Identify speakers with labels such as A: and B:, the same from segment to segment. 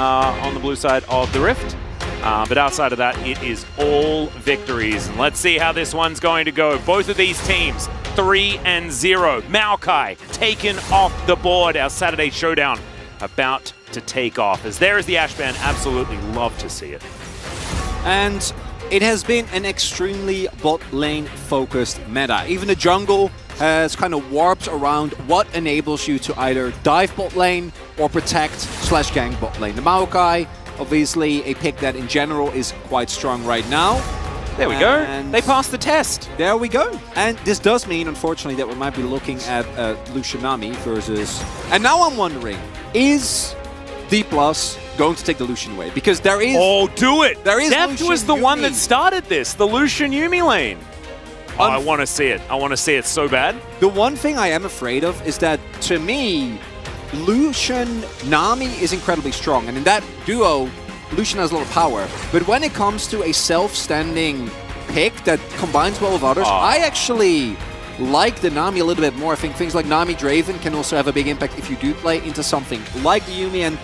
A: on the blue side of the Rift. But outside of that, it is all victories. And let's see how this one's going to go. Both of these teams, 3-0. Maokai taken off the board. Our Saturday showdown about to take off. As there is the Ash ban, absolutely love to see it.
B: And it has been an extremely bot lane focused meta. Even the jungle has kind of warped around what enables you to either dive bot lane or protect/gank bot lane. The Maokai, obviously a pick that in general is quite strong right now.
A: There we go. They passed the test.
B: There we go. And this does mean, unfortunately, that we might be looking at Lucianami versus... And now I'm wondering, is D+ going to take the Lucian away? Because there is...
A: Oh, do it!
B: There is
A: Deft was the one that started this, the Lucian Yuumi lane. Oh, I want to see it. I want to see it so bad.
B: The one thing I am afraid of is that, to me, Lucian Nami is incredibly strong. And in that duo, Lucian has a lot of power. But when it comes to a self-standing pick that combines well with others, I actually like the Nami a little bit more. I think things like Nami Draven can also have a big impact if you do play into something like the Yuumi. And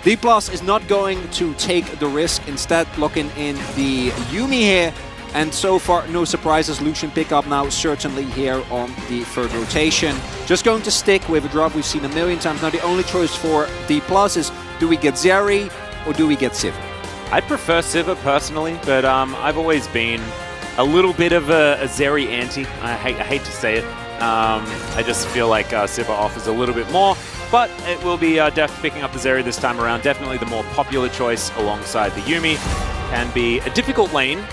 B: D+ is not going to take the risk, instead locking in the Yuumi here. And so far, no surprises. Lucian pickup now certainly here on the third rotation. Just going to stick with a drop we've seen a million times. Now the only choice for D+ is, do we get Zeri or do we get Sivir?
A: I'd prefer Sivir personally, but I've always been a little bit of a Zeri anti. I hate to say it. I just feel like Sivir offers a little bit more, but it will be Deft picking up the Zeri this time around. Definitely the more popular choice alongside the Yuumi. Can be a difficult lane.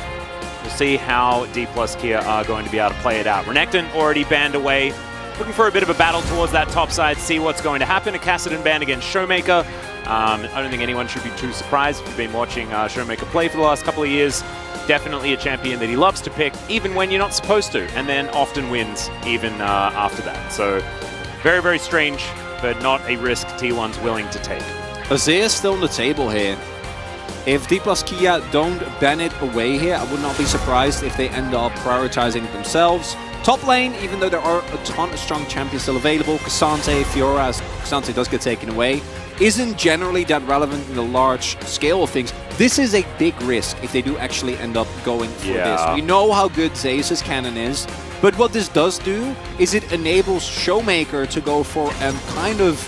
A: We'll see how D+ Kia are going to be able to play it out. Renekton already banned away. Looking for a bit of a battle towards that top side, see what's going to happen. A Kassadin ban against Showmaker. I don't think anyone should be too surprised if you've been watching Showmaker play for the last couple of years. Definitely a champion that he loves to pick, even when you're not supposed to, and then often wins even after that. So very, very strange, but not a risk T1's willing to take.
B: Zeus still on the table here. If D+ Kia don't ban it away here, I would not be surprised if they end up prioritizing it themselves. Top lane, even though there are a ton of strong champions still available, K'Sante, Fiora, as K'Sante does get taken away, isn't generally that relevant in the large scale of things. This is a big risk if they do actually end up going for this. We know how good Zeus' cannon is, but what this does do is it enables Showmaker to go for a kind of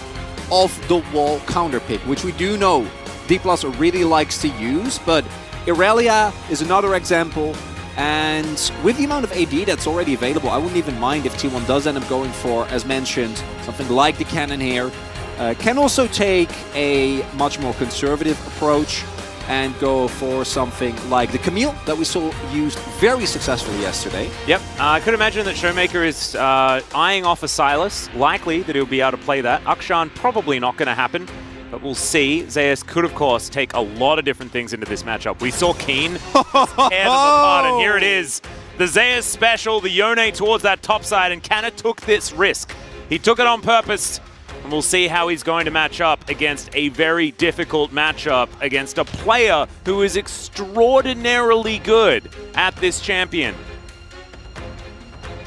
B: off-the-wall counter pick, which we do know D+ really likes to use, but Irelia is another example. And with the amount of AD that's already available, I wouldn't even mind if T1 does end up going for, as mentioned, something like the cannon here. Can also take a much more conservative approach and go for something like the Camille that we saw used very successfully yesterday.
A: Yep, I could imagine that Showmaker is eyeing off a Sylas. Likely that he'll be able to play that. Akshan probably not going to happen. But we'll see. Zeus could, of course, take a lot of different things into this matchup. We saw Keen tear them apart, and here it is. The Zeus special, the Yone towards that top side, and Kanna took this risk. He took it on purpose, and we'll see how he's going to match up against a very difficult matchup against a player who is extraordinarily good at this champion.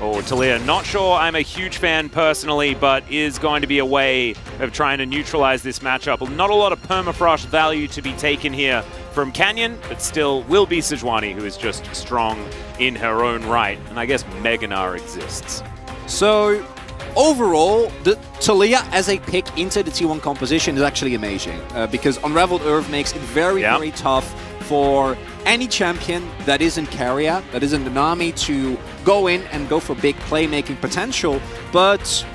A: Oh, Talia, not sure I'm a huge fan personally, but is going to be a way of trying to neutralize this matchup. Not a lot of permafrost value to be taken here from Canyon, but still will be Sejuani, who is just strong in her own right. And I guess Meganar exists.
B: So, overall, the Talia as a pick into the T1 composition is actually amazing, because Unraveled Earth makes it very, very tough for any champion that isn't Keria, that isn't the Nami, to go in and go for big playmaking potential. But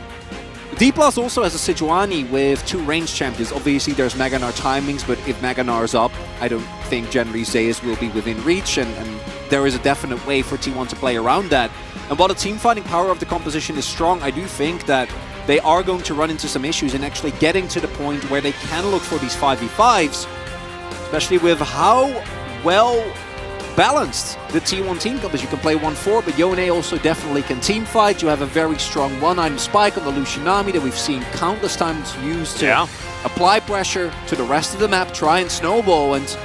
B: D+ also has a Sejuani with two ranged champions. Obviously, there's Meganar timings, but if Meganar's up, I don't think generally Zeus will be within reach, and there is a definite way for T1 to play around that. And while the team fighting power of the composition is strong, I do think that they are going to run into some issues in actually getting to the point where they can look for these 5v5s, especially with how well balanced the T1 team comes. You can play 1-4, but Yone also definitely can team fight. You have a very strong one-item spike on the Lucianami that we've seen countless times used to apply pressure to the rest of the map, try and snowball. And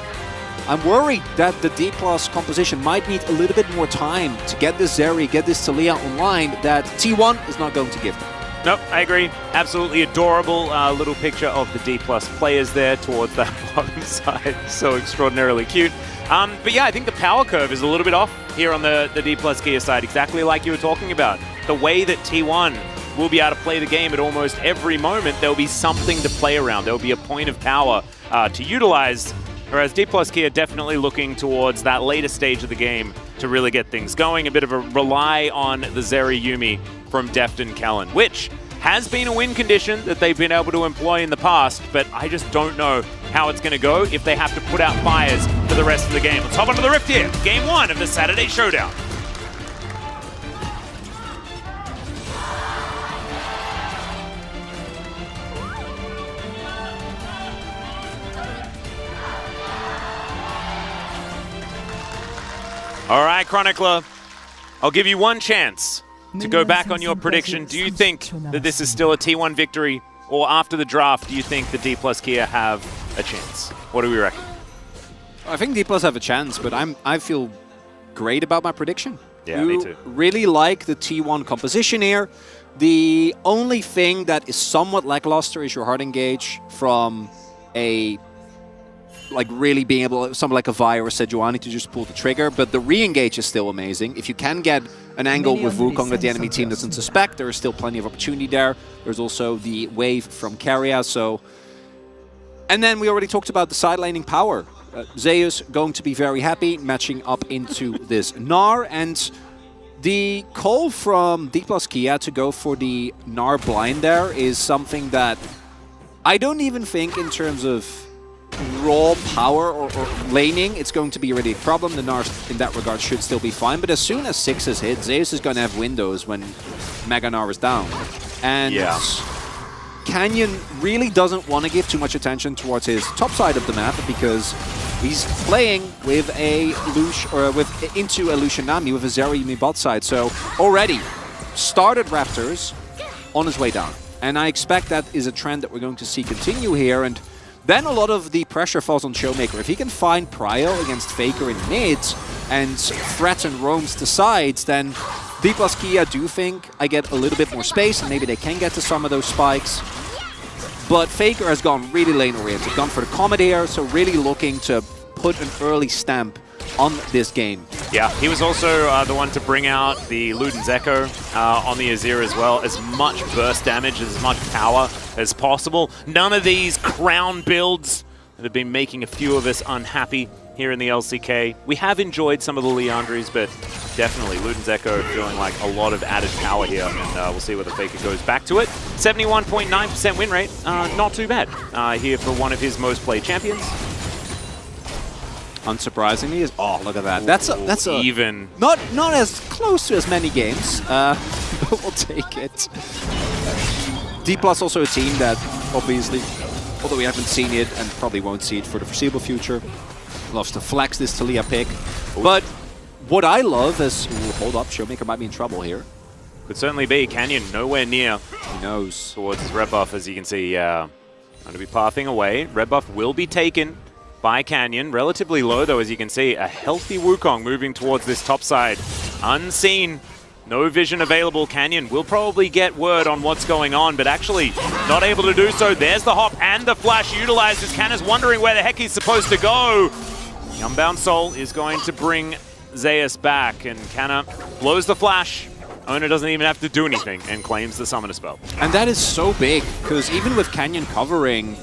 B: I'm worried that the D+ composition might need a little bit more time to get this Zeri, get this Talia online that T1 is not going to give them.
A: Nope, I agree. Absolutely adorable little picture of the D+ players there towards that bottom side. So extraordinarily cute. But yeah, I think the power curve is a little bit off here on the D+ Keria side, exactly like you were talking about. The way that T1 will be able to play the game at almost every moment, there'll be something to play around. There'll be a point of power to utilize, whereas D+ Keria definitely looking towards that later stage of the game to really get things going. A bit of a rely on the Zeri Yuumi from Deft and Kellen, which has been a win condition that they've been able to employ in the past, but I just don't know how it's going to go if they have to put out fires for the rest of the game. Let's hop onto the Rift here. Game 1 of the Saturday Showdown. All right, Chronicler, I'll give you one chance to go back on your prediction. Do you think that this is still a T1 victory, or after the draft, do you think the D+ Keria have a chance? What do we reckon?
B: I think D+ have a chance, but I feel great about my prediction.
A: Yeah, me too.
B: Really like the T1 composition here. The only thing that is somewhat lackluster is your hard engage from a really being able, something like a Vi or a Sejuani to just pull the trigger, but the re-engage is still amazing. If you can get an angle with Wukong that the enemy team doesn't suspect, there is still plenty of opportunity there. There's also the wave from Keria, so... And then we already talked about the side laning power. Zeus going to be very happy, matching up into this Gnar, and the call from D+ Keria to go for the Gnar blind there is something that I don't even think in terms of raw power or laning, it's going to be really a problem. The Gnar in that regard should still be fine, but as soon as 6 is hit, Zeus is going to have windows when Mega Gnar is down. And
A: yeah.
B: Canyon really doesn't want to give too much attention towards his top side of the map because he's playing with a into a Lucian Nami with a Zeri Yuumi bot side. So already started Raptors on his way down. And I expect that is a trend that we're going to see continue here. And then a lot of the pressure falls on Showmaker. If he can find Prio against Faker in mids and threaten roams to sides, then D+ Keria do think I get a little bit more space and maybe they can get to some of those spikes. But Faker has gone really lane-oriented, gone for the Comet here, so really looking to put an early stamp on this game.
A: Yeah, he was also the one to bring out the Luden's Echo on the Azir as well. As much burst damage, as much power as possible. None of these crown builds that have been making a few of us unhappy here in the LCK. We have enjoyed some of the Leandries, but definitely Luden's Echo feeling like a lot of added power here, and we'll see whether Faker goes back to it. 71.9% win rate, not too bad here for one of his most played champions.
B: Unsurprisingly, is look at that. That's a
A: even
B: not as close to as many games, but we'll take it. D+ also a team that obviously, although we haven't seen it and probably won't see it for the foreseeable future, loves to flex this Taliyah pick. But what I love is, hold up, Showmaker might be in trouble here.
A: Could certainly be. Canyon nowhere near.
B: He knows.
A: Towards his red buff, as you can see, going to be pathing away. Red buff will be taken by Canyon. Relatively low, though, as you can see. A healthy Wukong moving towards this top side. Unseen. No vision available. Canyon will probably get word on what's going on, but actually not able to do so. There's the hop and the flash utilized as Canna's wondering where the heck he's supposed to go. The Unbound Soul is going to bring Zeus back, and Canna blows the flash. Oner doesn't even have to do anything and claims the Summoner spell.
B: And that is so big, because even with Canyon covering,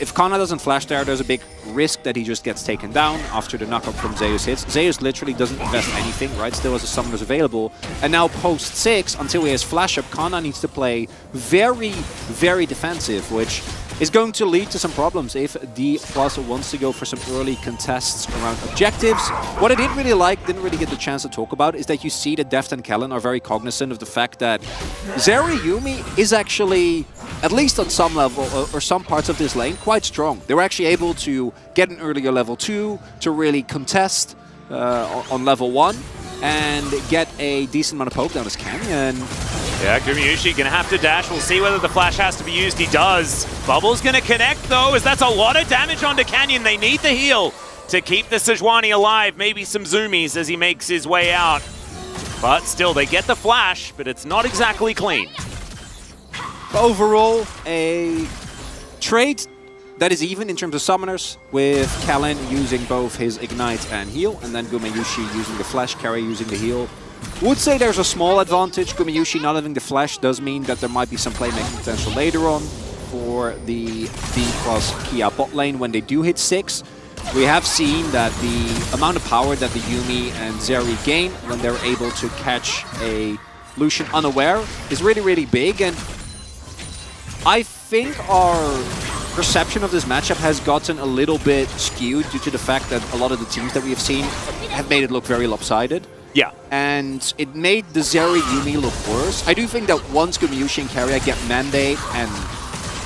B: if Kana doesn't flash there, there's a big risk that he just gets taken down after the knockup from Zeus hits. Zeus literally doesn't invest anything, right? Still has a Summoners available. And now post 6, until he has flash up, Kana needs to play very, very defensive, which is going to lead to some problems if D+ wants to go for some early contests around objectives. What I didn't really like, didn't really get the chance to talk about, is that you see that Deft and Kellen are very cognizant of the fact that Zeri Yuumi is actually, at least on some level, or some parts of this lane, quite strong. They were actually able to get an earlier level 2 to really contest on level 1 and get a decent amount of poke down as Canyon.
A: Yeah, Gumayusi gonna have to dash. We'll see whether the flash has to be used. He does. Bubble's gonna connect though, as that's a lot of damage onto Canyon. They need the heal to keep the Sejuani alive. Maybe some zoomies as he makes his way out. But still, they get the flash, but it's not exactly clean.
B: Overall, a trade that is even in terms of summoners, with Kalin using both his Ignite and heal, and then Gumayusi using the Flash, Keria using the heal. Would say there's a small advantage. Gumayusi not having the Flash does mean that there might be some playmaking potential later on for the D+Kia bot lane when they do hit 6. We have seen that the amount of power that the Yuumi and Zeri gain when they're able to catch a Lucian unaware is really, really big, and I think our perception of this matchup has gotten a little bit skewed due to the fact that a lot of the teams that we have seen have made it look very lopsided.
A: Yeah.
B: And it made the Zeri Yuumi look worse. I do think that once Gumayusi and Keria get Mandate and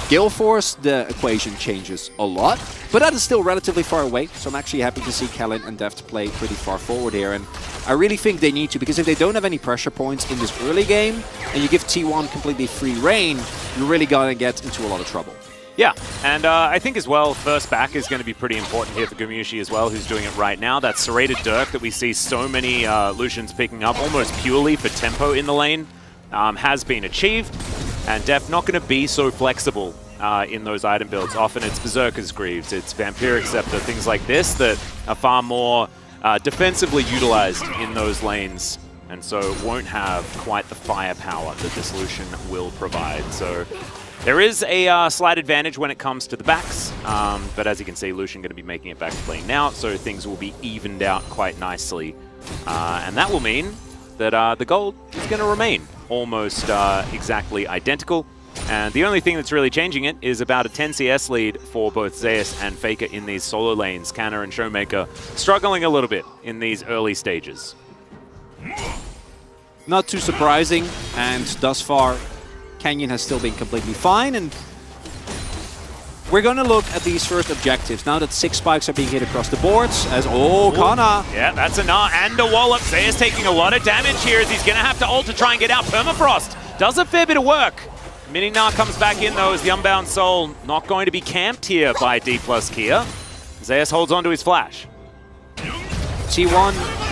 B: Gale Force, the equation changes a lot. But that is still relatively far away, so I'm actually happy to see Kalin and Deft play pretty far forward here. And I really think they need to, because if they don't have any pressure points in this early game, and you give T1 completely free reign, you're really gonna get into a lot of trouble.
A: Yeah, and I think as well, first back is going to be pretty important here for Gumayusi as well, who's doing it right now. That serrated Dirk that we see so many Lucians picking up almost purely for tempo in the lane has been achieved. And Def not going to be so flexible in those item builds. Often it's Berserker's Greaves, it's Vampiric Scepter, things like this that are far more defensively utilized in those lanes. And so won't have quite the firepower that this Lucian will provide. So there is a slight advantage when it comes to the backs, but as you can see, Lucian going to be making it back to lane now, so things will be evened out quite nicely. And that will mean that the gold is going to remain almost exactly identical. And the only thing that's really changing it is about a 10 CS lead for both Zeus and Faker in these solo lanes. Canna and Showmaker struggling a little bit in these early stages.
B: Not too surprising, and thus far, Canyon has still been completely fine, and we're going to look at these first objectives now that 6 spikes are being hit across the boards. As Kana.
A: Yeah, that's a nah and a wallop. Zeus taking a lot of damage here as he's going to have to ult to try and get out. Permafrost does a fair bit of work. Mini-Nah comes back in though as the Unbound Soul not going to be camped here by D+Kia. Zeus holds on to his flash.
B: T1.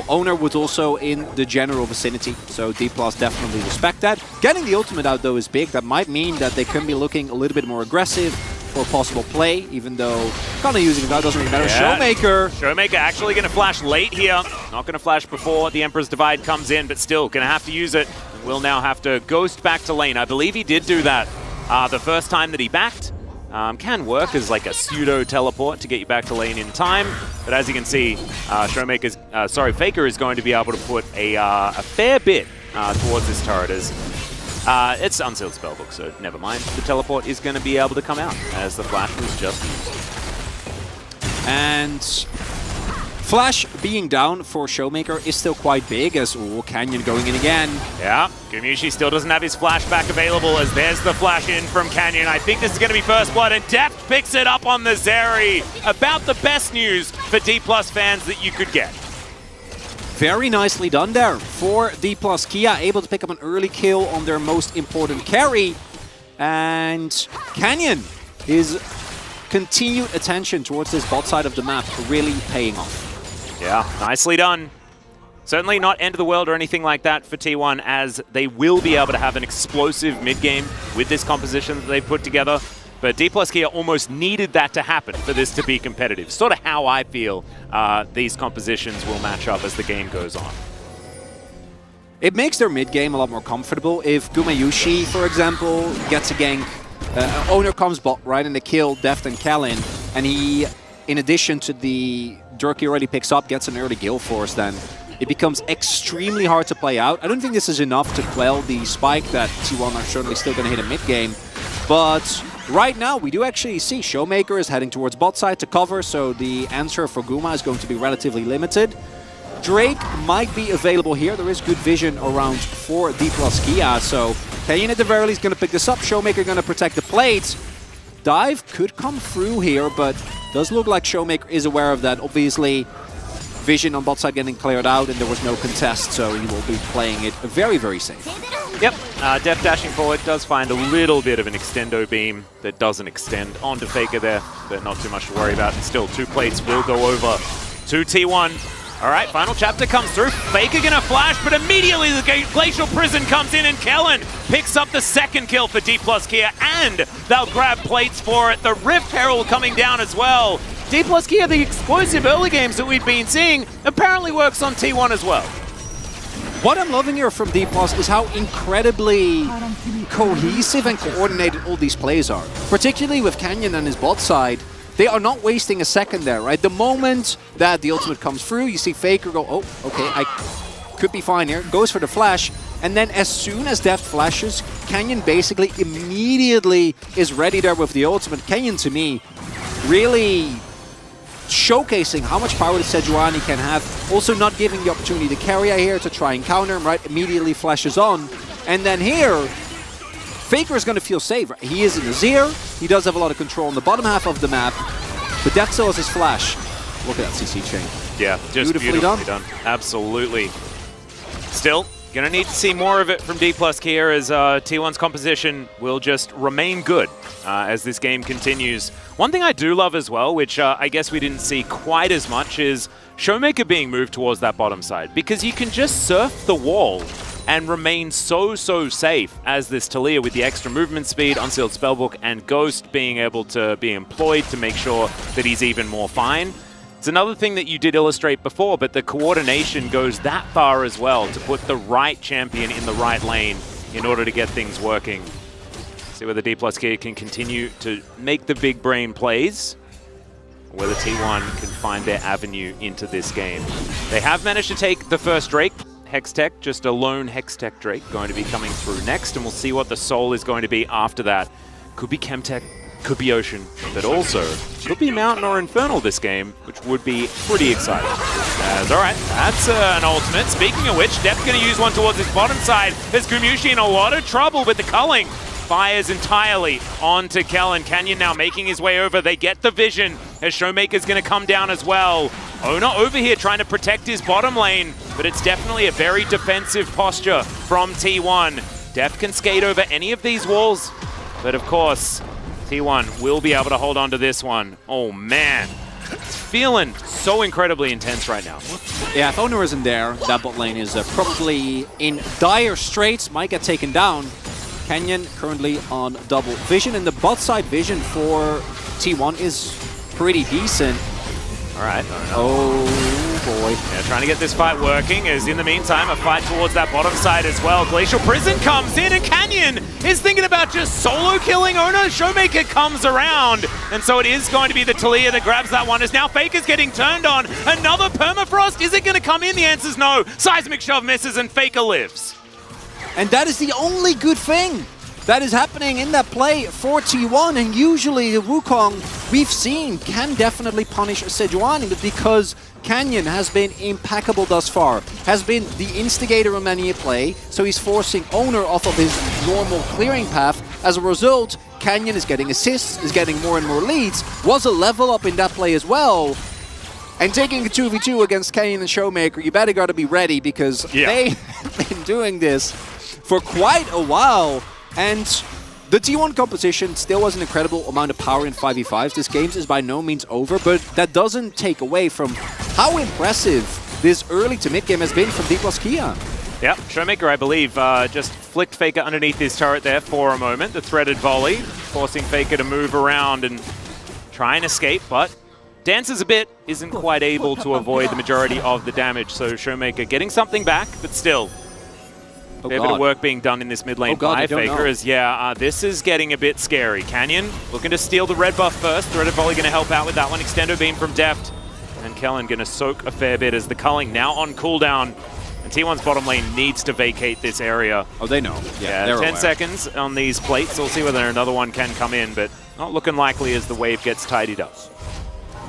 B: Oner was also in the general vicinity, so D+ definitely respect that. Getting the ultimate out though is big. That might mean that they can be looking a little bit more aggressive for a possible play, even though kind of using that doesn't really matter. Yeah.
A: Showmaker actually going to flash late here. Not going to flash before the Emperor's Divide comes in, but still going to have to use it. And will now have to ghost back to lane. I believe he did do that the first time that he backed. Can work as like a pseudo teleport to get you back to lane in time, but as you can see, Faker is going to be able to put a fair bit towards this turret. It's unsealed spellbook, so never mind. The teleport is going to be able to come out as the flash was just used.
B: And Flash being down for Showmaker is still quite big, as Canyon going in again.
A: Yeah, Gumayusi still doesn't have his flashback available, as there's the flash in from Canyon. I think this is going to be first blood, and Deft picks it up on the Zeri. About the best news for D+ fans that you could get.
B: Very nicely done there for D+ Kia, able to pick up an early kill on their most important carry. And Canyon is continued attention towards this bot side of the map really paying off.
A: Yeah, nicely done. Certainly not end of the world or anything like that for T1, as they will be able to have an explosive mid-game with this composition that they've put together. But D+ Kia almost needed that to happen for this to be competitive. Sort of how I feel these compositions will match up as the game goes on.
B: It makes their mid-game a lot more comfortable. If Gumayusi, for example, gets a gank, Oner comes bot, right, and they kill Deft and Kalin, and he, in addition to the Dirk he already picks up, gets an early Gale Force, then it becomes extremely hard to play out. I don't think this is enough to quell the spike that T1 are certainly still going to hit a mid-game, but right now we do actually see Showmaker is heading towards bot side to cover, so the answer for Guma is going to be relatively limited. Drake might be available here. There is good vision around for D+ Kia, so Canyon at the very least going to pick this up. Showmaker going to protect the plate. Dive could come through here, but does look like Showmaker is aware of that. Obviously, vision on bot side getting cleared out, and there was no contest, so he will be playing it very, very safe.
A: Yep, Deft dashing forward does find a little bit of an extendo beam that doesn't extend onto Faker there, but not too much to worry about. And still, 2 plates will go over to T1. All right, final chapter comes through. Faker gonna flash, but immediately the Glacial Prison comes in and Kellen picks up the second kill for D+Keria, and they'll grab plates for it. The Rift Herald coming down as well. D+Keria, the explosive early games that we've been seeing, apparently works on T1 as well.
B: What I'm loving here from D+ is how incredibly cohesive and coordinated all these plays are. Particularly with Canyon on his bot side. They are not wasting a second there, right? The moment that the ultimate comes through, you see Faker go, oh, okay, I could be fine here. Goes for the flash. And then as soon as Deft flashes, Canyon basically immediately is ready there with the ultimate. Canyon, to me, really showcasing how much power the Sejuani can have. Also not giving the opportunity to Keria here to try and counter him, right? Immediately flashes on. And then here, Faker is going to feel safe. He is in Azir. He does have a lot of control on the bottom half of the map. But Deft still has his flash. Look at that CC chain.
A: Yeah, just beautifully done. Absolutely. Still, gonna need to see more of it from D+Keria as T1's composition will just remain good as this game continues. One thing I do love as well, which I guess we didn't see quite as much, is Showmaker being moved towards that bottom side, because you can just surf the wall and remain so safe as this Taliyah with the extra movement speed, Unsealed Spellbook, and Ghost being able to be employed to make sure that he's even more fine. It's another thing that you did illustrate before, but the coordination goes that far as well to put the right champion in the right lane in order to get things working. See whether D+Keria can continue to make the big brain plays, or whether T1 can find their avenue into this game. They have managed to take the first Drake. Hextech, just a lone Hextech Drake going to be coming through next, and we'll see what the soul is going to be after that. Could be Chemtech, could be Ocean, but also could be Mountain or Infernal this game, which would be pretty exciting. Alright, that's an ultimate. Speaking of which, Depp's going to use one towards his bottom side. There's Gumayusi in a lot of trouble with the culling. Fires entirely onto Kellen. Canyon now making his way over. They get the vision as Showmaker's going to come down as well. Oner over here trying to protect his bottom lane, but it's definitely a very defensive posture from T1. Deft can skate over any of these walls, but of course, T1 will be able to hold on to this one. Oh man, it's feeling so incredibly intense right now.
B: Yeah, if Oner isn't there, that bot lane is probably in dire straits, might get taken down. Canyon currently on double vision, and the bot side vision for T1 is pretty decent.
A: All right.
B: Oh boy.
A: Yeah, trying to get this fight working, as in the meantime, a fight towards that bottom side as well. Glacial Prison comes in, and Canyon is thinking about just solo killing Oner. Showmaker comes around, and so it is going to be the Taliyah that grabs that one, as now Faker's getting turned on. Another Permafrost, is it going to come in? The answer's no. Seismic Shove misses, and Faker lives.
B: And that is the only good thing that is happening in that play for T1. And usually the Wukong we've seen can definitely punish Sejuani, but because Canyon has been impeccable thus far, has been the instigator of many a play, so he's forcing Oner off of his normal clearing path. As a result, Canyon is getting assists, is getting more and more leads, was a level up in that play as well. And taking a 2v2 against Canyon and Showmaker, you better gotta be ready, because they've been doing this for quite a while. And the T1 composition still has an incredible amount of power in 5v5s. This game is by no means over, but that doesn't take away from how impressive this early to mid game has been from D+Keria.
A: Yep, Showmaker, I believe, just flicked Faker underneath his turret there for a moment. The threaded volley, forcing Faker to move around and try and escape, but dances a bit, isn't quite able to avoid the majority of the damage. So Showmaker getting something back, but still, a fair bit of work being done in this mid lane by Faker. As this is getting a bit scary. Canyon looking to steal the red buff first. Threaded volley going to help out with that one. Extendo beam from Deft. And Kellen going to soak a fair bit as the culling now on cooldown. And T1's bottom lane needs to vacate this area.
B: Oh, they know. Yeah,
A: 10
B: aware.
A: seconds on these plates. We'll see whether another one can come in, but not looking likely as the wave gets tidied up.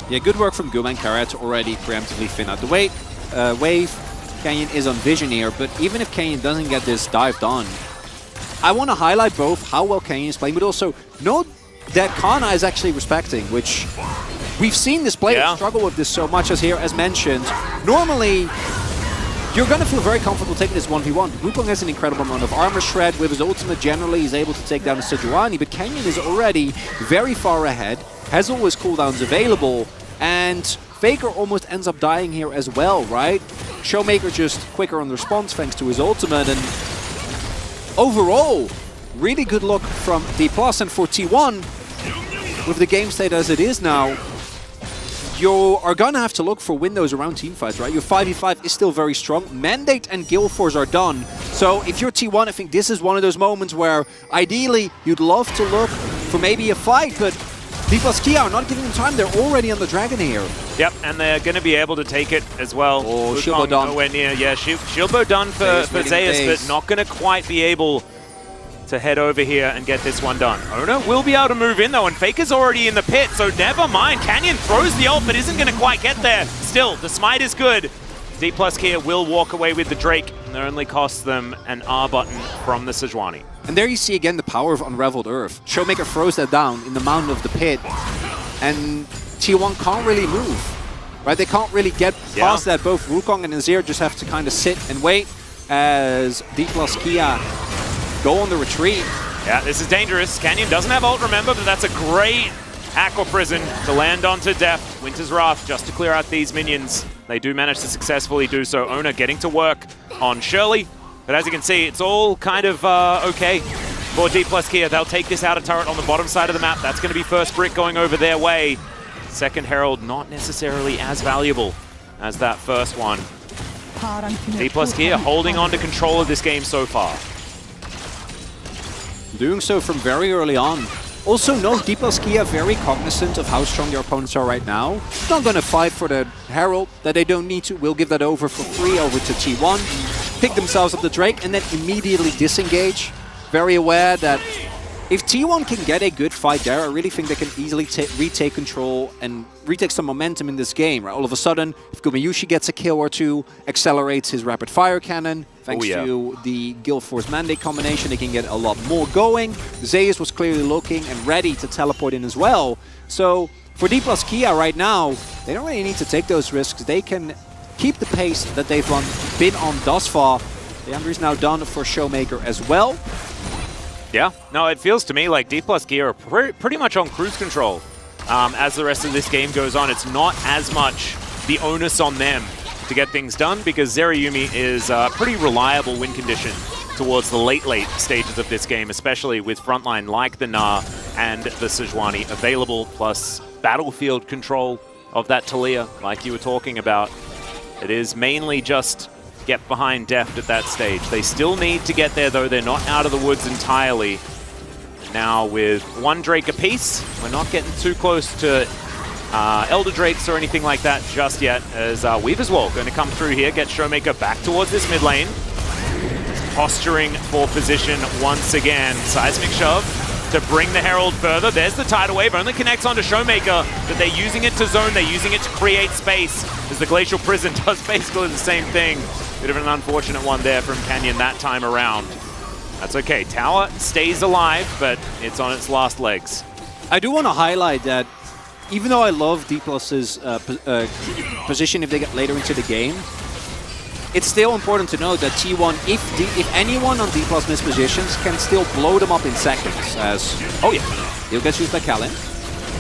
B: Yeah, good work from Guma and Keria to already preemptively thin out the wave. Canyon is on vision here, but even if Canyon doesn't get this dived on, I want to highlight both how well Canyon is playing, but also note that Kana is actually respecting, which we've seen this player struggle with this so much, as here, as mentioned. Normally, you're going to feel very comfortable taking this 1v1. Wukong has an incredible amount of armor shred. With his ultimate, generally, he's able to take down the Sejuani, but Canyon is already very far ahead, has always cooldowns available, and Faker almost ends up dying here as well, right? Showmaker just quicker on response thanks to his ultimate, and overall, really good look from D+, and for T1, with the game state as it is now, you are gonna have to look for windows around teamfights, right? Your 5v5 is still very strong. Mandate and Guild Force are done. So if you're T1, I think this is one of those moments where ideally you'd love to look for maybe a fight, but D+ Keria are not giving them time. They're already on the dragon here.
A: Yep, and they're going to be able to take it as well.
B: Oh, Shilbo done.
A: Nowhere near. Yeah, Shilbo done for Zeus, but not going to quite be able to head over here and get this one done. Oner will be able to move in though, and Faker's already in the pit, so never mind. Canyon throws the ult, but isn't going to quite get there. Still, the smite is good. D+ Keria will walk away with the Drake, and it only costs them an R button from the Sejuani.
B: And there you see again the power of Unraveled Earth. Showmaker throws that down in the mountain of the pit, and T1 can't really move, right? They can't really get past that. Both Wukong and Azir just have to kind of sit and wait as D+ Keria go on the retreat.
A: Yeah, this is dangerous. Canyon doesn't have ult, remember, but that's a great Aqua Prison to land onto Deft. Winter's Wrath just to clear out these minions. They do manage to successfully do so. Oner getting to work on Shirley. But as you can see, it's all kind of okay for D+ Keria. They'll take this outer turret on the bottom side of the map. That's going to be first brick going over their way. Second Herald not necessarily as valuable as that first one. D+ Keria holding on to control of this game so far.
B: Doing so from very early on. Also note, D+ Keria very cognizant of how strong their opponents are right now. Not going to fight for the Herald that they don't need to. We'll give that over for free over to T1. Pick themselves up the Drake and then immediately disengage. Very aware that if T1 can get a good fight there, I really think they can easily retake control and retake some momentum in this game. Right? All of a sudden, if Gumayusi gets a kill or two, accelerates his rapid fire cannon, thanks to the Guild Force Mandate combination, they can get a lot more going. Zeus was clearly looking and ready to teleport in as well. So for D+ Keria right now, they don't really need to take those risks. They can keep the pace that they've been on thus far. The Under is now done for Showmaker as well.
A: Yeah, no, it feels to me like D+ Keria are pretty much on cruise control. As the rest of this game goes on, it's not as much the onus on them to get things done, because Zerayumi is a pretty reliable win condition towards the late stages of this game, especially with frontline like the Gnar and the Sejuani available, plus battlefield control of that Taliyah, like you were talking about. It is mainly just get behind Deft at that stage. They still need to get there, though. They're not out of the woods entirely. Now, with one Drake apiece, we're not getting too close to Elder Drakes or anything like that just yet, as Weaver's Wall going to come through here, get Showmaker back towards this mid lane. Posturing for position once again. Seismic shove to bring the Herald further. There's the Tidal Wave, only connects onto Showmaker, but they're using it to zone, they're using it to create space, as the Glacial Prison does basically the same thing. Bit of an unfortunate one there from Canyon that time around. That's okay, tower stays alive, but it's on its last legs.
B: I do want to highlight that even though I love D+'s position if they get later into the game, it's still important to note that T1, if anyone on D+ missed positions, can still blow them up in seconds, as he'll get used by Kalin.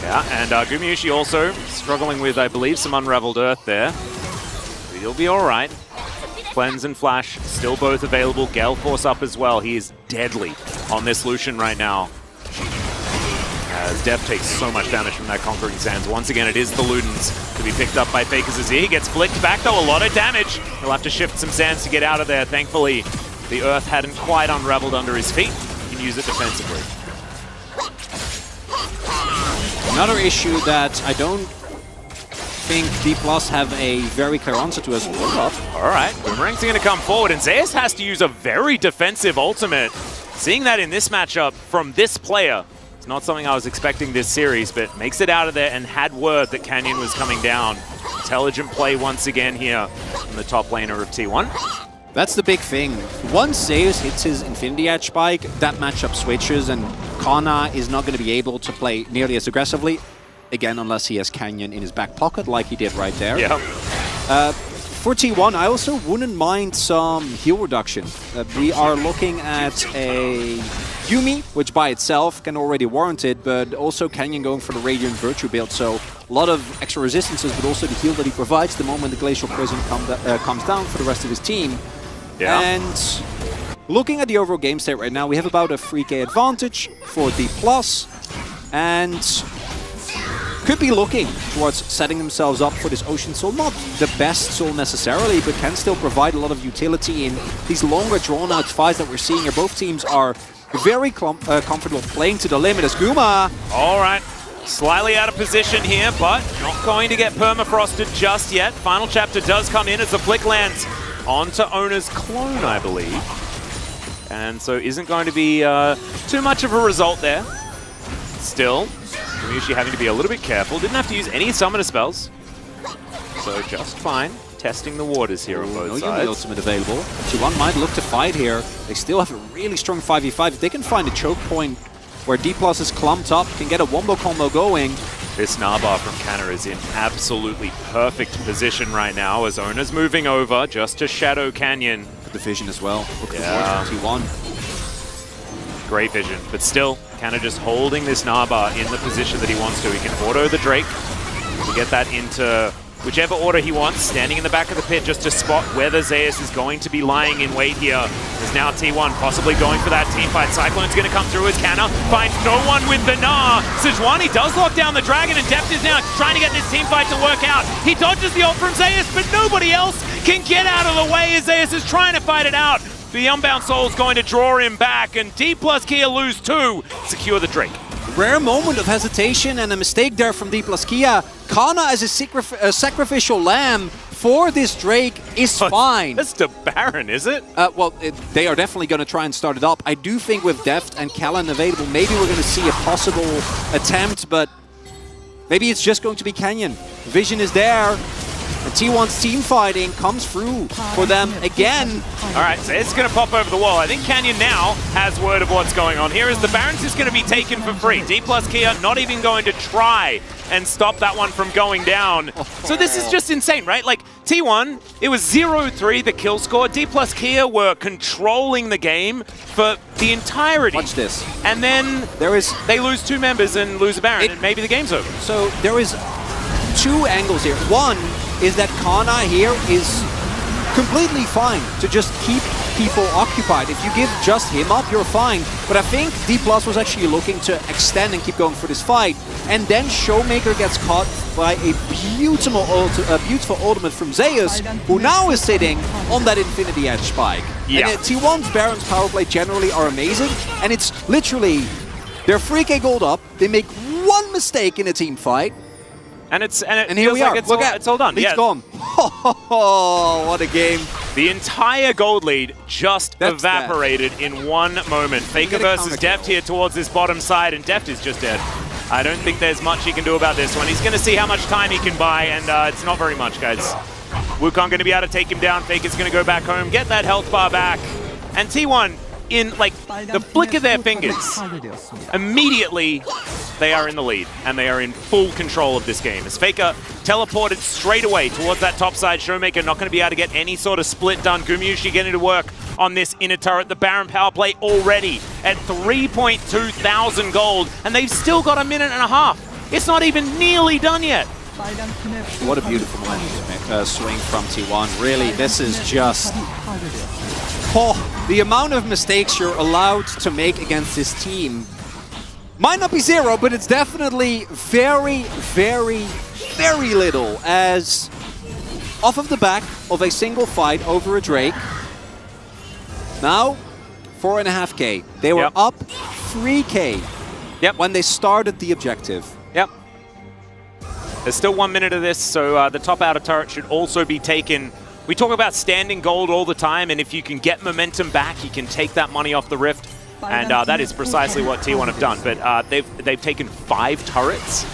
A: Yeah, and Gumayusi also struggling with, I believe, some Unraveled Earth there. But he'll be alright. Cleanse and Flash still both available. Gale Force up as well. He is deadly on this Lucian right now, as Deft takes so much damage from that Conquering Sands. Once again, it is the Ludens to be picked up by Faker's Azir. He gets flicked back, though, a lot of damage. He'll have to shift some sands to get out of there. Thankfully, the Earth hadn't quite unraveled under his feet. He can use it defensively.
B: Another issue that I don't think D+ have a very clear answer to as well.
A: Alright, Boomerang's going to come forward, and Zeus has to use a very defensive ultimate. Seeing that in this matchup from this player, it's not something I was expecting this series, but makes it out of there and had word that Canyon was coming down. Intelligent play once again here from the top laner of T1.
B: That's the big thing. Once Zeus hits his Infinity Edge spike, that matchup switches, and Kana is not going to be able to play nearly as aggressively. Again, unless he has Canyon in his back pocket, like he did right there.
A: Yeah.
B: For T1, I also wouldn't mind some heal reduction. We are looking at a Yuumi, which by itself can already warrant it, but also Canyon going for the Radiant Virtue build. So a lot of extra resistances, but also the heal that he provides the moment the Glacial Prison comes down for the rest of his team.
A: Yeah.
B: And looking at the overall game state right now, we have about a 3k advantage for D+, and could be looking towards setting themselves up for this Ocean Soul. Not the best soul necessarily, but can still provide a lot of utility in these longer drawn-out fights that we're seeing here. Both teams are very comfortable playing to the limit as Guma.
A: All right, slightly out of position here, but not going to get permafrosted just yet. Final chapter does come in as the flick lands onto Oner's clone, I believe. And so isn't going to be too much of a result there. Still, Gumayusi having to be a little bit careful. Didn't have to use any summoner spells. So just fine. Testing the waters here on both sides.
B: No ultimate available. T1 might look to fight here. They still have a really strong 5v5. If they can find a choke point where D+ is clumped up, can get a wombo combo going.
A: This Naba from Canna is in absolutely perfect position right now as Oner's moving over just to Shadow Canyon.
B: The vision as well. Looking
A: Yeah.
B: forward to T1.
A: Great vision, but still, Canna just holding this Naba in the position that he wants to. He can auto the Drake to get that into whichever order he wants, standing in the back of the pit just to spot whether Zeus is going to be lying in wait here. There's now T1 possibly going for that team fight. Cyclone's going to come through as Canna finds no one with the Gnar. Sejuani does lock down the Dragon, and Deft is now trying to get this team fight to work out. He dodges the ult from Zeus, but nobody else can get out of the way as Zeus is trying to fight it out. The Unbound Soul's going to draw him back, and D+ Kia lose 2, secure the Drake.
B: Rare moment of hesitation and a mistake there from D+ Kia. Kana as a sacrificial lamb for this Drake is fine.
A: That's the Baron, is it?
B: Well, they are definitely going to try and start it up. I do think with Deft and Callan available, maybe we're going to see a possible attempt, but maybe it's just going to be Canyon. Vision is there. And T1's team fighting comes through for them again.
A: All right, so it's going to pop over the wall. I think Canyon now has word of what's going on here as the Baron's just going to be taken for free. D+ Kia not even going to try and stop that one from going down. So this is just insane, right? Like, T1, it was 0-3 the kill score. D+ Kia were controlling the game for the entirety.
B: Watch this.
A: And then they lose 2 members and lose a Baron, and maybe the game's over.
B: So there is 2 angles here. One is that Kana here is completely fine to just keep people occupied. If you give just him up, you're fine. But I think D+ was actually looking to extend and keep going for this fight. And then Showmaker gets caught by a beautiful ultimate from Zeus, who now is sitting on that Infinity Edge spike.
A: Yeah.
B: And T1's Baron's power play generally are amazing, and it's literally, they're 3k gold up, they make one mistake in a team fight,
A: and it
B: here we are.
A: It's all done.
B: Lead's gone. Oh, what a game.
A: The entire gold lead just evaporated in one moment. Faker versus Deft here towards this bottom side, and Deft is just dead. I don't think there's much he can do about this one. He's going to see how much time he can buy, and it's not very much, guys. Wukong going to be able to take him down. Faker's going to go back home, get that health bar back. And T1, in like the flick of their fingers, immediately they are in the lead, and they are in full control of this game. As Faker teleported straight away towards that top side, Showmaker not going to be able to get any sort of split done. Gumayusi getting to work on this inner turret. The Baron power play already at 3.2 thousand gold, and they've still got a minute and a half. It's not even nearly done yet.
B: What a beautiful swing from T1. Really, this is just... Oh, the amount of mistakes you're allowed to make against this team might not be 0, but it's definitely very, very, very little, as off of the back of a single fight over a Drake, now 4.5k. They were up 3k when they started the objective.
A: Yep. There's still 1 minute of this, so the top outer turret should also be taken. We talk about standing gold all the time, and if you can get momentum back, you can take that money off the Rift. And that is precisely what T1 have done. But they've taken 5 turrets.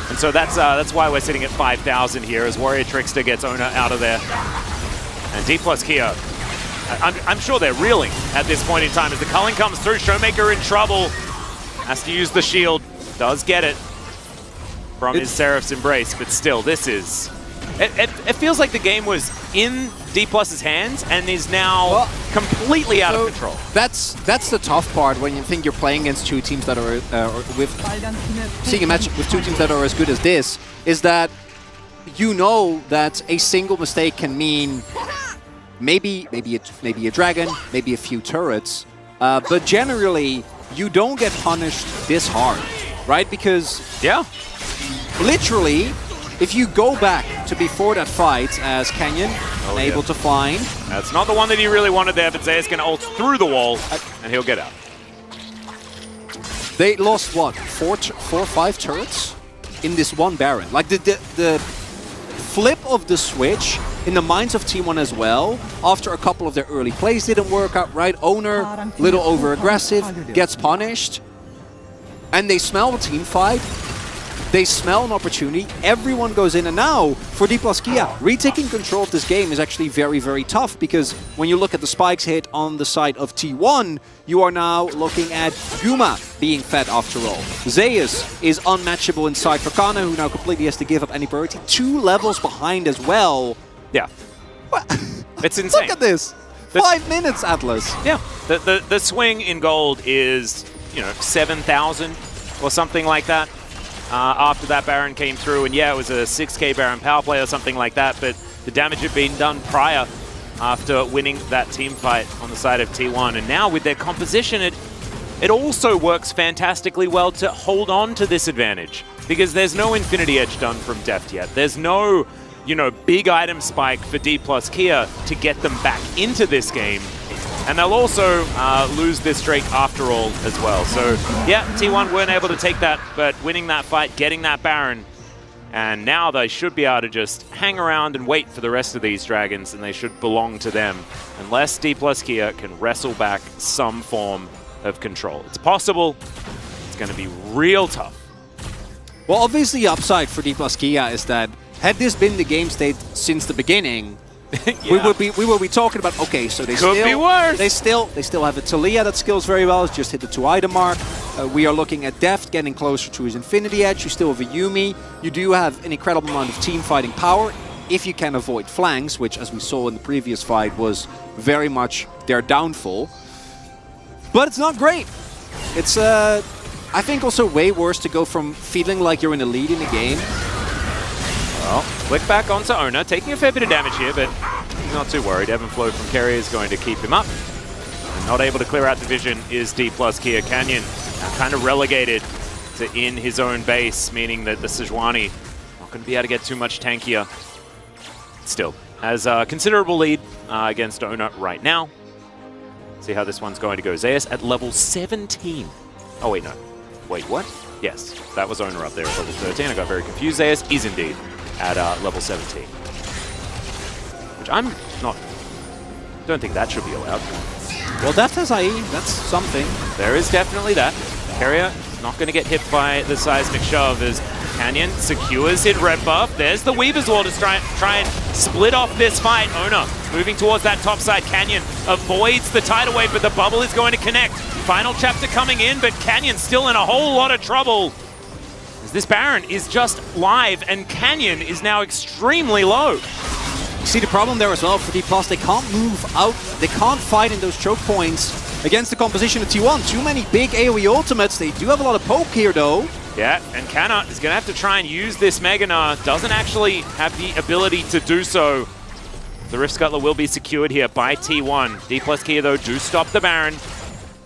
A: And so that's why we're sitting at 5,000 here as Warrior Trickster gets Oner out of there. And D+ Kia, I'm sure they're reeling at this point in time as the culling comes through. Showmaker in trouble. Has to use the shield. Does get it from his Seraph's Embrace. But still, this is... It feels like the game was in D+'s hands and is now completely out of control.
B: That's the tough part when you think you're playing against 2 teams that are seeing a match with 2 teams that are as good as this. is that you know that a single mistake can mean maybe a dragon, maybe a few turrets, but generally you don't get punished this hard, right? Because literally, if you go back to before that fight as Canyon, able to find.
A: That's not the one that he really wanted there, but Zeus can ult through the wall, and he'll get out.
B: They lost, what, 4 or 5 turrets in this one Baron? Like, the flip of the switch in the minds of T1 as well, after a couple of their early plays didn't work out right. Oner, little over-aggressive, gets punished, and they smell a team fight. They smell an opportunity, everyone goes in, and now, for D+Keria, retaking control of this game is actually very, very tough, because when you look at the spikes hit on the side of T1, you are now looking at Guma being fed after all. Zeus is unmatchable inside for Kana, who now completely has to give up any priority. 2 levels behind as well.
A: Yeah.
B: What?
A: It's insane.
B: Look at this! 5 minutes, Atlas!
A: Yeah. The swing in gold is, 7,000 or something like that. After that Baron came through, and yeah, it was a 6k Baron power play or something like that, but the damage had been done prior after winning that team fight on the side of T1. And now with their composition, it also works fantastically well to hold on to this advantage, because there's no Infinity Edge done from Deft yet. There's no, big item spike for D+Keria to get them back into this game. And they'll also lose this streak after all as well. So, yeah, T1 weren't able to take that, but winning that fight, getting that Baron, and now they should be able to just hang around and wait for the rest of these dragons, and they should belong to them, unless D+Keria can wrestle back some form of control. It's possible. It's going to be real tough.
B: Well, obviously the upside for D+Keria is that had this been the game state since the beginning, we will be talking about, okay, so they
A: Could be worse.
B: They still have a Taliyah that skills very well. It's just hit the 2-item mark. We are looking at Deft getting closer to his Infinity Edge. You still have a Yuumi. You do have an incredible amount of team fighting power if you can avoid flanks, which, as we saw in the previous fight, was very much their downfall. But it's not great. It's, I think, also way worse to go from feeling like you're in the lead in the game.
A: Well, click back onto Oner, taking a fair bit of damage here, but he's not too worried. Ebb and Flow from Keria is going to keep him up. And not able to clear out the vision is D+Keria. Canyon kind of relegated to in his own base, meaning that the Sejuani not going to be able to get too much tankier. Still, has a considerable lead against Oner right now. See how this one's going to go. Zeus at level 17. Oh, wait, no. Wait, what? Yes, that was Oner up there at level 13. I got very confused. Zeus is indeed at level 17. Which I'm not... don't think that should be allowed.
B: Well, that has IE. That's something.
A: There is definitely that. Keria not going to get hit by the seismic shove as Canyon secures his red buff. There's the Weaver's Wall to try and split off this fight. Oner moving towards that top side. Canyon avoids the tidal wave, but the bubble is going to connect. Final chapter coming in, but Canyon still in a whole lot of trouble. This Baron is just live, and Canyon is now extremely low.
B: See the problem there as well for D+, they can't move out, they can't fight in those choke points against the composition of T1. Too many big AoE ultimates. They do have a lot of poke here though.
A: Yeah, and Kana is going to have to try and use this Meganar. Doesn't actually have the ability to do so. The Rift Scuttler will be secured here by T1. D+Keria though do stop the Baron.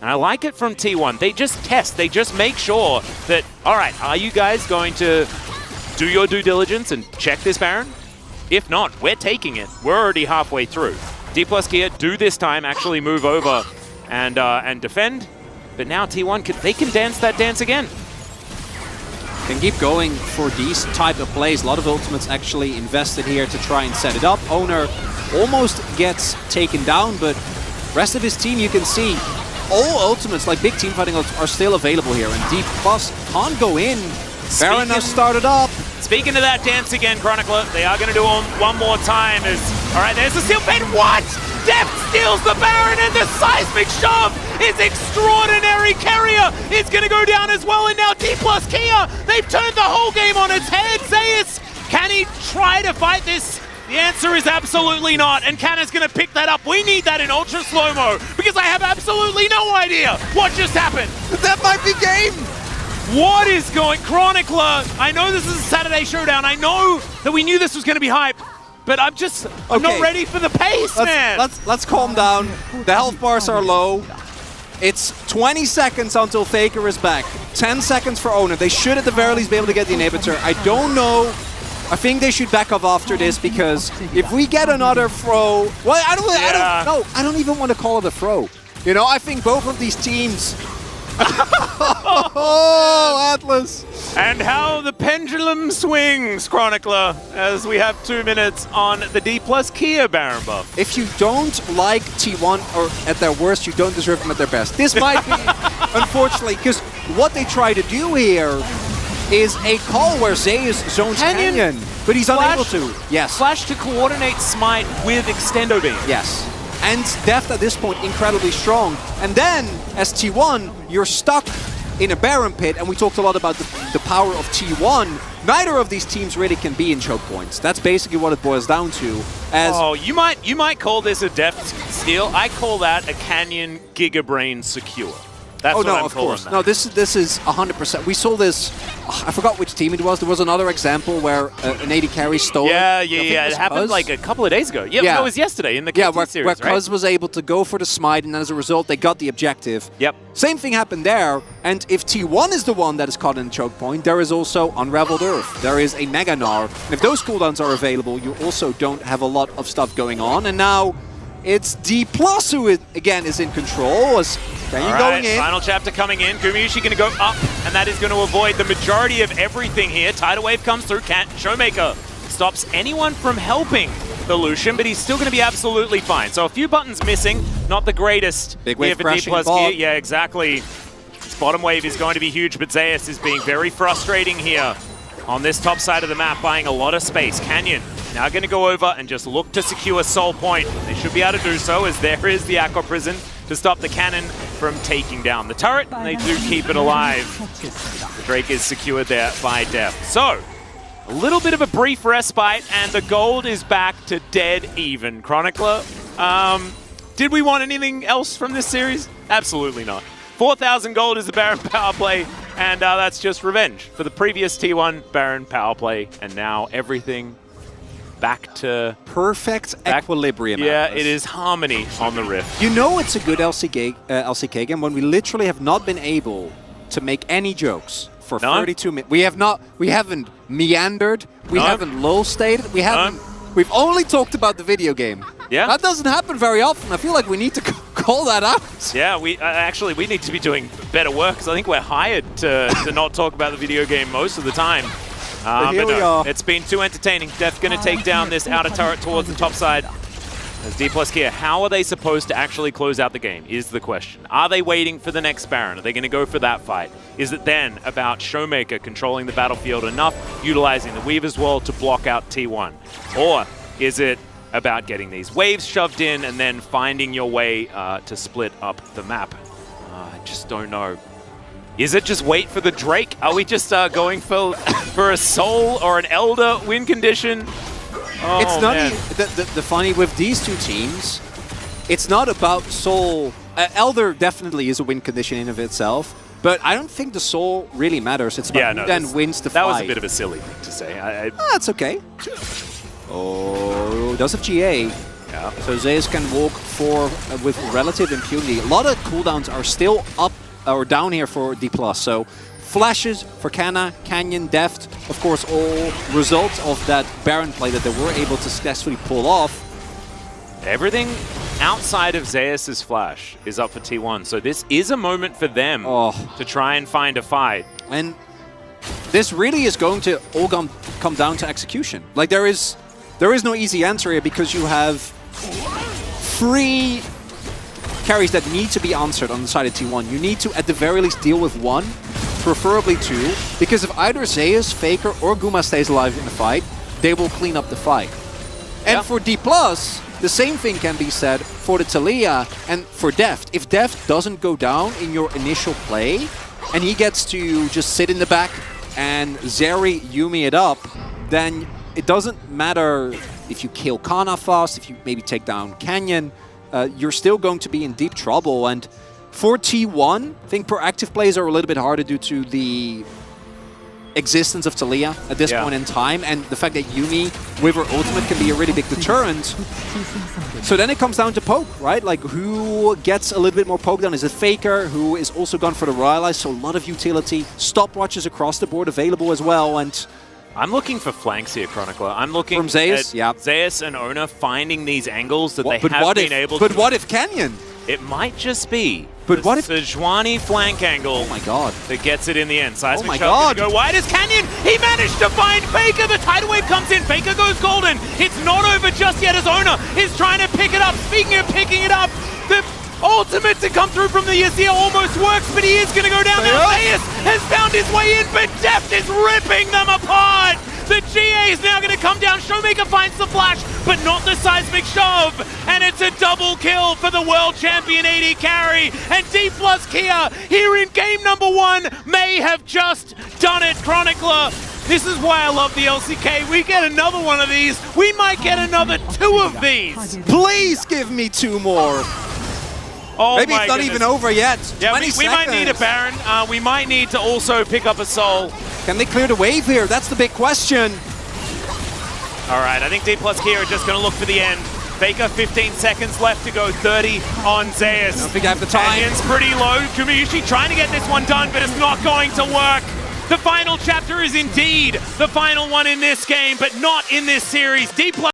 A: And I like it from T1. They just test. They just make sure that, all right, are you guys going to do your due diligence and check this Baron? If not, we're taking it. We're already halfway through. D+Keria do this time actually move over and defend. But now T1, they can dance that dance again.
B: Can keep going for these type of plays. A lot of ultimates actually invested here to try and set it up. Oner almost gets taken down, but rest of his team, you can see, all ultimates, like big team fighting ultimates, are still available here, and D+ can't go in. Baron has started up.
A: Speaking of that dance again, Chronicler, they are going to do it one more time. All right, there's the Steel Fade. What? Deft steals the Baron, and the seismic shove is extraordinary. Keria is going to go down as well, and now D+Keria, they've turned the whole game on its head. Zeus, can he try to fight this? The answer is absolutely not, and Kana's going to pick that up. We need that in ultra slow-mo, because I have absolutely no idea what just happened.
B: That might be game!
A: What is going... Chronicler, I know this is a Saturday showdown. I know that we knew this was going to be hype. But I'm not ready for the pace, man.
B: Let's calm down. The health bars are low. It's 20 seconds until Faker is back. 10 seconds for Oner. They should at the very least be able to get the inhibitor. I don't know. I think they should back off after this, because if we get another throw... Well, I don't even want to call it a throw. You know, I think both of these teams... Oh, Atlas!
A: And how the pendulum swings, Chronicler, as we have 2 minutes on the D+ Kia Baron buff.
B: If you don't like T1, or at their worst, you don't deserve them at their best. This might be, unfortunately, because what they try to do here is a call where Zeus zones Canyon, but he's unable to. Yes.
A: Flash to coordinate Smite with Extendo Beam.
B: Yes. And Deft at this point incredibly strong. And then, as T1, you're stuck in a Baron pit, and we talked a lot about the power of T1. Neither of these teams really can be in choke points. That's basically what it boils down to. As
A: you might call this a Deft steal. I call that a Canyon Gigabrain secure. That's what I'm calling that.
B: No, this is 100%. We saw this. I forgot which team it was. There was another example where an AD carry stole.
A: Yeah. It happened like a couple of days ago. Yeah, it was yesterday in the KT series,
B: where Cuz was able to go for the smite, and as a result, they got the objective.
A: Yep.
B: Same thing happened there. And if T1 is the one that is caught in the choke point, there is also Unraveled Earth. There is a Mega Gnar. And if those cooldowns are available, you also don't have a lot of stuff going on. And now it's D+ who, again, is in control. As Canyon going in.
A: Final chapter coming in. Gumayusi going to go up, and that is going to avoid the majority of everything here. Tidal Wave comes through. Showmaker stops anyone from helping the Lucian, but he's still going to be absolutely fine. So a few buttons missing. Not the greatest.
B: Big wave
A: here for D+
B: crashing
A: gear. Yeah, exactly. This bottom wave is going to be huge, but Zeus is being very frustrating here on this top side of the map, buying a lot of space. Canyon now going to go over and just look to secure Soul Point. They should be able to do so, as there is the Aqua Prison to stop the cannon from taking down the turret, and they do keep it alive. The Drake is secured there by Deft. So, a little bit of a brief respite, and the gold is back to dead even. Chronicler, did we want anything else from this series? Absolutely not. 4,000 gold is the Baron power play, and that's just revenge for the previous T1 Baron power play, and now everything back to
B: perfect equilibrium.
A: Yeah, Atlas. It is harmony on the Rift.
B: You know it's a good LCK game when we literally have not been able to make any jokes for 32 minutes. We haven't meandered, we haven't low stated, we've only talked about the video game.
A: Yeah.
B: That doesn't happen very often. I feel like we need to call that out.
A: Yeah, we need to be doing better work, because I think we're hired to not talk about the video game most of the time. But no, it's been too entertaining. Deft going to take down this outer turret towards the top side. As D+ Kia, how are they supposed to actually close out the game is the question. Are they waiting for the next Baron? Are they going to go for that fight? Is it then about Showmaker controlling the battlefield enough, utilizing the Weaver's Wall to block out T1? Or is it about getting these waves shoved in and then finding your way to split up the map? I just don't know. Is it just wait for the Drake? Are we just going for a Soul or an Elder win condition? Oh,
B: it's not the funny with these two teams, it's not about Soul. Elder definitely is a win condition in of itself, but I don't think the Soul really matters. It's about who then wins the fight.
A: That was a bit of a silly thing to say.
B: That's okay. Oh, does have GA.
A: Yeah.
B: So Zeus can walk with relative impunity. A lot of cooldowns are still up or down here for D+. So flashes for Canyon, Deft, of course, all results of that Baron play that they were able to successfully pull off.
A: Everything outside of Zeus's flash is up for T1, so this is a moment for them to try and find a fight.
B: And this really is going to all come down to execution. Like there is no easy answer here, because you have 3 carries that need to be answered on the side of T1. You need to, at the very least, deal with 1, preferably 2, because if either Zeus, Faker, or Guma stays alive in the fight, they will clean up the fight. And for D+, the same thing can be said for the Taliyah and for Deft. If Deft doesn't go down in your initial play, and he gets to just sit in the back and Zeri Yumi it up, then it doesn't matter if you kill Kana fast, if you maybe take down Canyon, you're still going to be in deep trouble. And For T1, I think proactive plays are a little bit harder due to the existence of Taliyah at this point in time, and the fact that Yuumi with her ultimate can be a really big deterrent. So then it comes down to poke, right? Like, who gets a little bit more poke done? Is it Faker, who is also gone for the Royalize? So a lot of utility. Stopwatches across the board available as well, and
A: I'm looking for flanks here, Chronicler. I'm looking
B: from Zeus,
A: at Zeus and Oner finding these angles that they have been able to...
B: But what if Canyon?
A: It might just be
B: but what if
A: Sejuani flank angle.
B: Oh my god.
A: That gets it in the end. Seismic
B: oh my god.
A: Go wide as Canyon. He managed to find Faker. The tidal wave comes in. Faker goes golden. It's not over just yet as Oner is trying to pick it up. Speaking of picking it up, the ultimate to come through from the Azir almost works, but he is going to go down there. Zeus has found his way in, but Deft is ripping them apart. The GA is now going to come down. Showmaker finds the flash, but not the seismic shove. And it's a double kill for the world champion AD carry. And D plus Kia here in game number 1 may have just done it, Chronicler. This is why I love the LCK. We get another one of these. We might get another 2 of these.
B: Please give me 2 more.
A: Oh,
B: maybe it's not even over yet.
A: Yeah, we might need a Baron. We might need to also pick up a Soul.
B: Can they clear the wave here? That's the big question.
A: All right, I think D plus Keria are just going to look for the end. Faker, 15 seconds left to go, 30 on Zeus.
B: I don't think I have the time.
A: Canyon's pretty low. Gumayusi trying to get this one done, but it's not going to work. The final chapter is indeed the final one in this game, but not in this series. D plus